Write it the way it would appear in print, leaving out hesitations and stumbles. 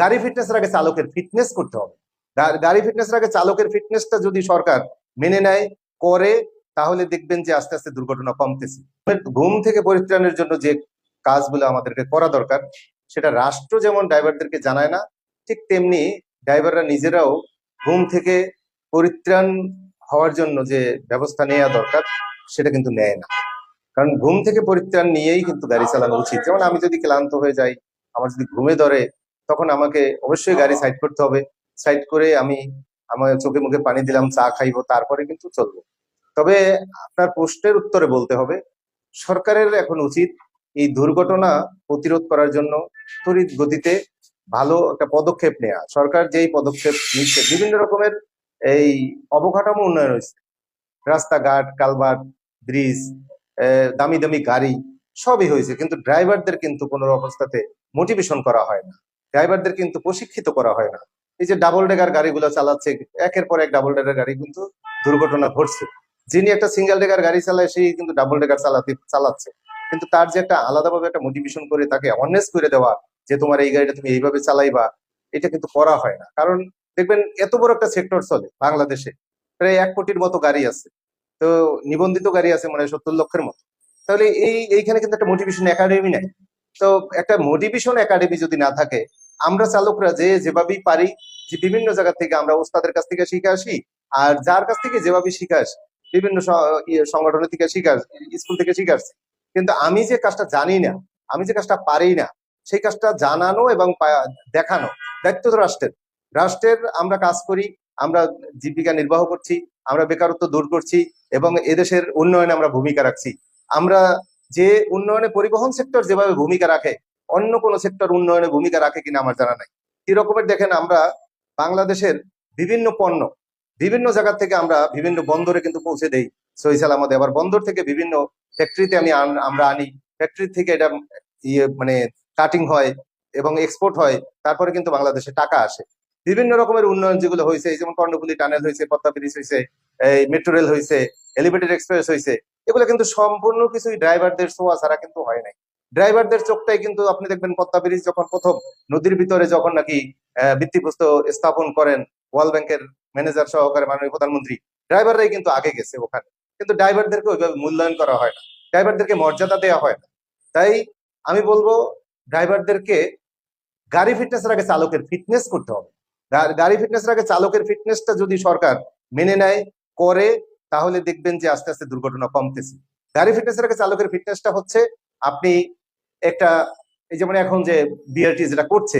গাড়ি ফিটনেসের আগে চালকের ফিটনেস করতে হবে। গাড়ি ফিটনেসের আগে চালকের ফিটনেসটা যদি সরকার মেনে নেয়, করে, তাহলে দেখবেন যে আস্তে আস্তে দুর্ঘটনা কমতেছে। ঘুম থেকে পরিত্রাণের জন্য যে কাজগুলো আমাদেরকে করা দরকার, সেটা রাষ্ট্র যেমন ড্রাইভারদেরকে জানায় না, ঠিক তেমনি ড্রাইভাররা নিজেরাও ঘুম থেকে পরিত্রাণ হওয়ার জন্য যে ব্যবস্থা নেওয়া দরকার সেটা কিন্তু নেয় না। কারণ ঘুম থেকে পরিত্রাণ নিয়েই কিন্তু গাড়ি চালানো উচিত। যেমন আমি যদি ক্লান্ত হয়ে যাই, আমার যদি ঘুমে ধরে, তখন আমাকে অবশ্যই গাড়ি সাইড করতে হবে। সাইড করে আমি আমার চোখে মুখে পানি দিলাম, চা খাইবো, তারপরে কিন্তু চলবো। তবে আপনার প্রশ্নের উত্তরে বলতে হবে, সরকারের এখন উচিত এই দুর্ঘটনা প্রতিরোধ করার জন্য তড়িৎ গতিতে ভালো একটা পদক্ষেপ নেওয়া। সরকার যেই পদক্ষেপ নিচ্ছে, বিভিন্ন রকমের এই অবকাঠামো উন্নয়ন হয়েছে, রাস্তাঘাট, কালভার্ট, ব্রিজ, দামি দামি গাড়ি, সবই হয়েছে, কিন্তু ড্রাইভারদের কিন্তু কোনো অবস্থাতে মোটিভেশন করা হয় না। ড্রাইভারদের কিন্তু প্রশিক্ষিত করা হয় না। এই যে ডাবল ডেকার গাড়িগুলো চালাচ্ছে, একের পর এক ডাবল ডেকার গাড়ি কিন্তু দুর্ঘটনা ঘটছে। যিনি একটা সিঙ্গেল ডেকার গাড়ি চালায়, সেই কিন্তু ডাবল ডেকার চালাচ্ছে, কিন্তু তার যে একটা আলাদাভাবে একটা মোটিভেশন করে তাকে অ্যাওয়ারনেস করে দেওয়া যে তোমার এই গাড়িটা তুমি এইভাবে চালাইবা, এটা কিন্তু করা হয় না। কারণ দেখবেন এত বড় একটা সেক্টর চলে বাংলাদেশে, প্রায় 1 কোটির মতো গাড়ি আছে, তো নিবন্ধিত গাড়ি আছে মানে 70 লক্ষের মতো। তাহলে এইখানে কিন্তু একটা মোটিভেশন একাডেমি নাই। তো একটা মোটিভেশন একাডেমি যদি না থাকে, আমরা চালকরা যেভাবেই পারি, যে বিভিন্ন জায়গা থেকে আমরা ওস্তাদের কাছ থেকে শিখে আসি, আর যার কাছ থেকে যেভাবে শিখে আসি, বিভিন্ন সংগঠনের থেকে শিখে আসি, স্কুল থেকে শিখে আসছি, কিন্তু আমি যে কাজটা জানি না, আমি যে কাজটা পারি না, সেই কাজটা জানানো এবং দেখানো দায়িত্ব তো রাষ্ট্রের। রাষ্ট্রের আমরা কাজ করি, আমরা জীবিকা নির্বাহ করছি, আমরা বেকারত্ব দূর করছি এবং এদেশের উন্নয়নে আমরা ভূমিকা রাখছি। আমরা যে উন্নয়নে পরিবহন সেক্টর যেভাবে ভূমিকা রাখে, অন্য কোন সেক্টর উন্নয়নে ভূমিকা রাখে কিনা আমার জানা নাই। কি রকমের দেখেন, আমরা বাংলাদেশের বিভিন্ন পণ্য বিভিন্ন জায়গা থেকে আমরা বিভিন্ন বন্দরে কিন্তু পৌঁছে দেই সহি সালামতে। আবার বন্দর থেকে বিভিন্ন ফ্যাক্টরিতে আমরা আনি, ফ্যাক্টরি থেকে এটা মানে কাটিং হয় এবং এক্সপোর্ট হয়, তারপরে কিন্তু বাংলাদেশে টাকা আসে। বিভিন্ন রকমের উন্নয়ন যেগুলো হয়েছে, যেমন কর্ণফুলী টানেল হয়েছে, পদ্মা ব্রিজ হয়েছে, এই মেট্রো রেল হয়েছে, এলিভেটেড এক্সপ্রেস হয়েছে, এগুলো কিন্তু সম্পূর্ণ কিছুই ড্রাইভারদের ছোঁয়া ছাড়া কিন্তু হয় নাই। ড্রাইভারদের চোখটাই কিন্তু আপনি দেখবেন, পদ্মা ব্রিজ যখন প্রথম নদীর ভিতরে যখন নাকি ভিত্তিপ্রস্তর স্থাপন করেন ওয়ার্ল্ড ব্যাংকের ম্যানেজার সহকারে মাননীয় প্রধানমন্ত্রী, ড্রাইভাররাই কিন্তু আগে গেছে ওখানে, কিন্তু ড্রাইভারদেরকে ওইভাবে মূল্যায়ন করা হয় না, ড্রাইভারদেরকে মর্যাদা দেওয়া হয় না। তাই আমি বলবো, ড্রাইভারদেরকে গাড়ি ফিটনেসের আগে চালকের ফিটনেস করতে হবে। গাড়ি ফিটনেসের আগে চালকের ফিটনেসটা যদি সরকার মেনে নেয়, করে, তাহলে দেখবেন যে আস্তে আস্তে দুর্ঘটনা কমতেছে। গাড়ি ফিটনেসের আগে চালকের ফিটনেসটা হচ্ছে আপনি একটা, এই যেমন এখন যে বিআরটি যেটা করছে,